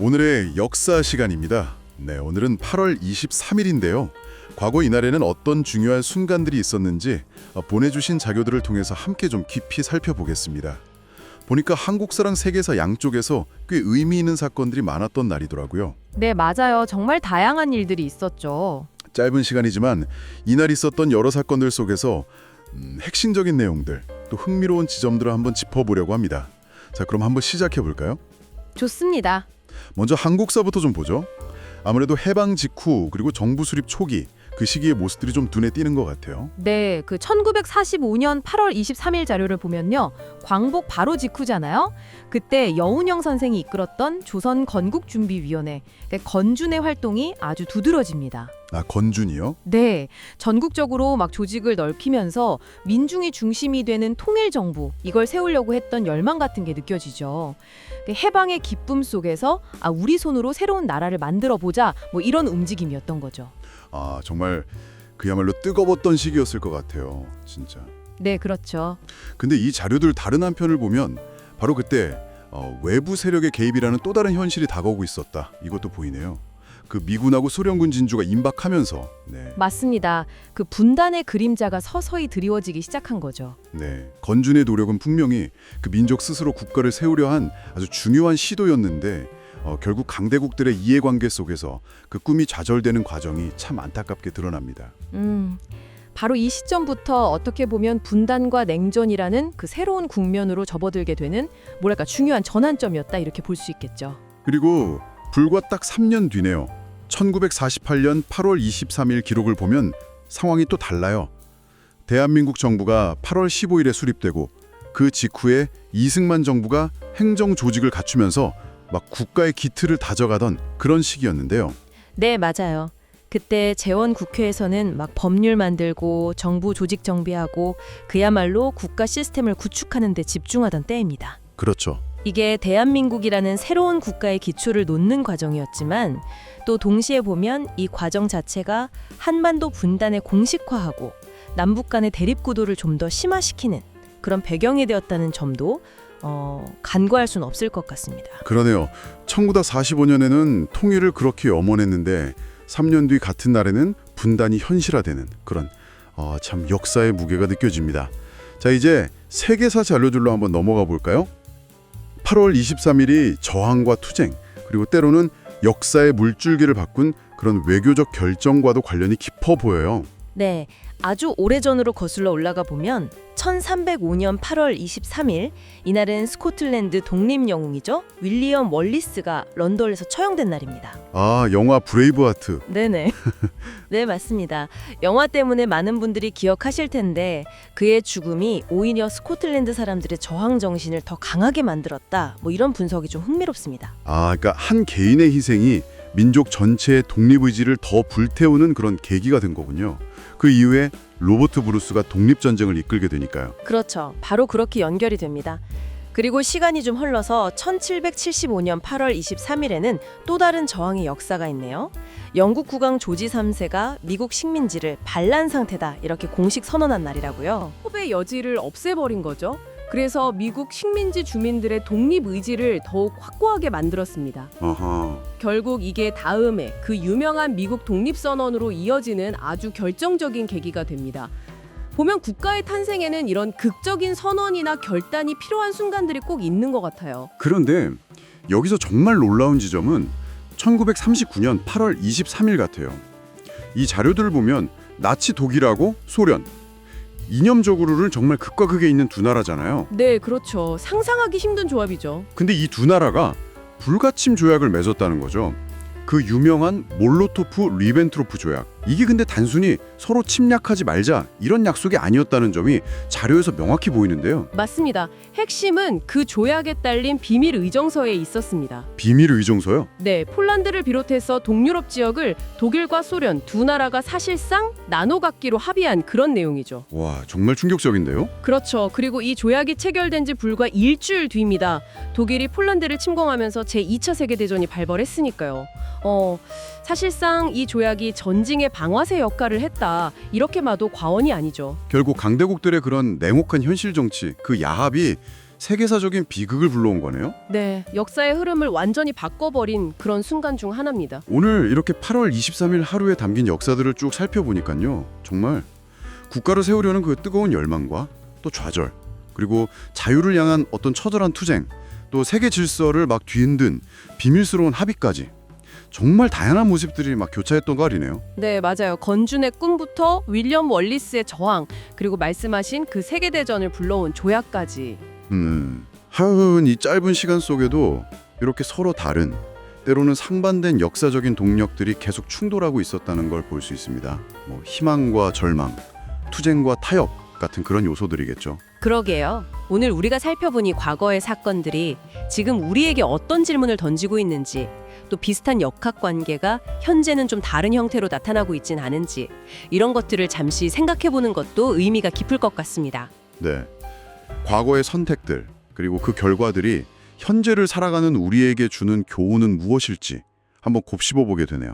오늘의 역사 시간입니다. 네, 오늘은 8월 23일인데요. 과거 이날에는 어떤 중요한 순간들이 있었는지 보내주신 자료들을 통해서 함께 좀 깊이 살펴보겠습니다. 보니까 한국사랑 세계사 양쪽에서 꽤 의미 있는 사건들이 많았던 날이더라고요. 네, 맞아요. 정말 다양한 일들이 있었죠. 짧은 시간이지만 이날 있었던 여러 사건들 속에서 핵심적인 내용들, 또 흥미로운 지점들을 한번 짚어보려고 합니다. 자, 그럼 한번 시작해 볼까요? 좋습니다. 먼저 한국사부터 좀 보죠. 아무래도 해방 직후 그리고 정부 수립 초기 그 시기의 모습들이 좀 눈에 띄는 것 같아요. 네, 그 1945년 8월 23일 자료를 보면요. 광복 바로 직후잖아요. 그때 여운형 선생이 이끌었던 조선 건국준비위원회, 그러니까 건준의 활동이 아주 두드러집니다. 아, 건준이요? 네, 전국적으로 막 조직을 넓히면서 민중이 중심이 되는 통일정부, 이걸 세우려고 했던 열망 같은 게 느껴지죠. 해방의 기쁨 속에서 우리 손으로 새로운 나라를 만들어보자, 뭐 이런 움직임이었던 거죠. 아, 정말 그야말로 뜨거웠던 시기였을 것 같아요. 진짜. 네, 그렇죠. 근데 이 자료들 다른 한편을 보면 바로 그때 외부 세력의 개입이라는 또 다른 현실이 다가오고 있었다. 이것도 보이네요. 그 미군하고 소련군 진주가 임박하면서 맞습니다. 그 분단의 그림자가 서서히 드리워지기 시작한 거죠. 건준의 노력은 분명히 그 민족 스스로 국가를 세우려 한 아주 중요한 시도였는데 결국 강대국들의 이해관계 속에서 그 꿈이 좌절되는 과정이 참 안타깝게 드러납니다. 바로 이 시점부터 어떻게 보면 분단과 냉전이라는 그 새로운 국면으로 접어들게 되는 뭐랄까 중요한 전환점이었다 이렇게 볼 수 있겠죠. 그리고 불과 딱 3년 뒤네요. 1948년 8월 23일 기록을 보면 상황이 또 달라요. 대한민국 정부가 8월 15일에 수립되고 그 직후에 이승만 정부가 행정 조직을 갖추면서 막 국가의 기틀을 다져가던 그런 시기였는데요. 네, 맞아요. 그때 재원국회에서는 막 법률 만들고 정부 조직 정비하고 그야말로 국가 시스템을 구축하는 데 집중하던 때입니다. 그렇죠. 이게 대한민국이라는 새로운 국가의 기초를 놓는 과정이었지만 또 동시에 보면 이 과정 자체가 한반도 분단의 공식화하고 남북 간의 대립 구도를 좀 더 심화시키는 그런 배경이 되었다는 점도 간과할 수는 없을 것 같습니다. 그러네요. 1945년에는 통일을 그렇게 염원했는데 3년 뒤 같은 날에는 분단이 현실화되는 그런 참 역사의 무게가 느껴집니다. 자, 이제 세계사 자료들로 한번 넘어가 볼까요? 8월 23일이 저항과 투쟁, 그리고 때로는 역사의 물줄기를 바꾼 그런 외교적 결정과도 관련이 깊어 보여요. 네, 아주 오래전으로 거슬러 올라가 보면 1305년 8월 23일 이날은 스코틀랜드 독립영웅이죠. 윌리엄 월리스가 런던에서 처형된 날입니다. 아, 영화 브레이브하트. 네네. 네, 맞습니다. 영화 때문에 많은 분들이 기억하실 텐데 그의 죽음이 오히려 스코틀랜드 사람들의 저항 정신을 더 강하게 만들었다. 뭐 이런 분석이 좀 흥미롭습니다. 아, 그러니까 한 개인의 희생이 민족 전체의 독립의지를 더 불태우는 그런 계기가 된 거군요. 그 이후에 로버트 브루스가 독립전쟁을 이끌게 되니까요. 그렇죠. 바로 그렇게 연결이 됩니다. 그리고 시간이 좀 흘러서 1775년 8월 23일에는 또 다른 저항의 역사가 있네요. 영국 국왕 조지 3세가 미국 식민지를 반란 상태다 이렇게 공식 선언한 날이라고요. 포배 여지를 없애버린 거죠. 그래서 미국 식민지 주민들의 독립 의지를 더욱 확고하게 만들었습니다. 아하. 결국 이게 다음에 그 유명한 미국 독립선언으로 이어지는 아주 결정적인 계기가 됩니다. 보면 국가의 탄생에는 이런 극적인 선언이나 결단이 필요한 순간들이 꼭 있는 것 같아요. 그런데 여기서 정말 놀라운 지점은 1939년 8월 23일 같아요. 이 자료들을 보면 나치 독일하고 소련, 이념적으로는 정말 극과 극에 있는 두 나라잖아요. 네, 그렇죠. 상상하기 힘든 조합이죠. 근데 이 두 나라가 불가침 조약을 맺었다는 거죠. 그 유명한 몰로토프-리벤트로프 조약. 이게 근데 단순히 서로 침략하지 말자 이런 약속이 아니었다는 점이 자료에서 명확히 보이는데요. 맞습니다. 핵심은 그 조약에 딸린 비밀 의정서에 있었습니다. 비밀 의정서요? 네, 폴란드를 비롯해서 동유럽 지역을 독일과 소련 두 나라가 사실상 나눠 갖기로 합의한 그런 내용이죠. 와, 정말 충격적인데요? 그렇죠. 그리고 이 조약이 체결된 지 불과 일주일 뒤입니다. 독일이 폴란드를 침공하면서 제2차 세계대전이 발발했으니까요. 사실상 이 조약이 전징의 방아쇠 역할을 했다. 이렇게 봐도 과언이 아니죠. 결국 강대국들의 그런 냉혹한 현실 정치, 그 야합이 세계사적인 비극을 불러온 거네요. 네, 역사의 흐름을 완전히 바꿔버린 그런 순간 중 하나입니다. 오늘 이렇게 8월 23일 하루에 담긴 역사들을 쭉 살펴보니까요. 정말 국가를 세우려는 그 뜨거운 열망과 또 좌절, 그리고 자유를 향한 어떤 처절한 투쟁, 또 세계 질서를 막 뒤흔든 비밀스러운 합의까지 정말 다양한 모습들이 막 교차했던 거 아니네요. 네, 맞아요. 건준의 꿈부터 윌리엄 월리스의 저항, 그리고 말씀하신 그 세계대전을 불러온 조약까지. 하여간 이 짧은 시간 속에도 이렇게 서로 다른, 때로는 상반된 역사적인 동력들이 계속 충돌하고 있었다는 걸 볼 수 있습니다. 뭐 희망과 절망, 투쟁과 타협 같은 그런 요소들이겠죠. 그러게요. 오늘 우리가 살펴본 이 과거의 사건들이 지금 우리에게 어떤 질문을 던지고 있는지, 또 비슷한 역학관계가 현재는 좀 다른 형태로 나타나고 있진 않은지, 이런 것들을 잠시 생각해보는 것도 의미가 깊을 것 같습니다. 네. 과거의 선택들, 그리고 그 결과들이 현재를 살아가는 우리에게 주는 교훈은 무엇일지 한번 곱씹어 보게 되네요.